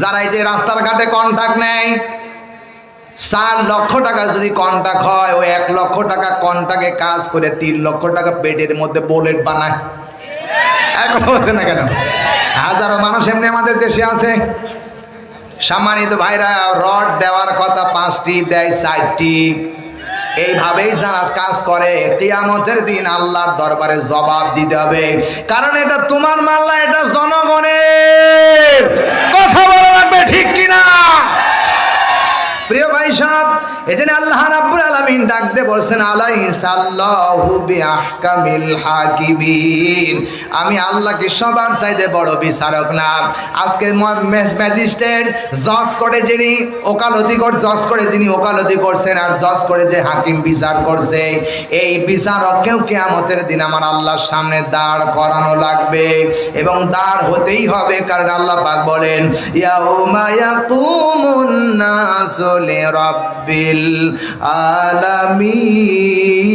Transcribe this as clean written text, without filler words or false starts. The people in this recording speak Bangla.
যারা এই যে রাস্তার ঘাটে কন্ট্রাক্ট নেয়, 4 লক্ষ টাকা যদি কন্ট্রাক্ট হয়, ওই 1 লক্ষ টাকা কন্ট্রাক্টে কাজ করে 3 লক্ষ টাকা পেটের মধ্যে বুলেট বানায়। এক কথা বলছে না কেন? হাজারো মানুষ এমনি আমাদের দেশে আছে। সম্মানিত ভাইরা, রড দেওয়ার কথা 5টি দেয় 4টি। এইভাবেই যারা কাজ করে কিয়ামতের দিন আল্লাহর দরবারে জবাব দিতে হবে। কারণ এটা তোমার মাল না, এটা জনগণের। কথা বলা লাগবে, ঠিক কিনা? প্রিয় ভাই সাহেব, এজন্য আল্লাহ রাব্বুল আলামিন ডাক দিয়ে বলছেন, আলাইসাল্লাহু বিআহকামিল হাকিমিন। আমি আল্লাহকে সবার চাইতে বড় বিচারক না। আজকে ম্যাজিস্ট্রেট জজ করে যিনি ওকালতি জজ করে যিনি ওকালতি করছেন, আর জজ করে যে হাকিম বিচার করছে, এই বিচারককেও কিয়ামতের দিন আমার আল্লাহর সামনে দাঁড় করানো লাগবে, এবং দাঁড় হতেই হবে। কারণ আল্লাহ পাক বলেন, ইয়াউমা ইয়াকুমুন নাসু লিরাব্বিল আলামিন।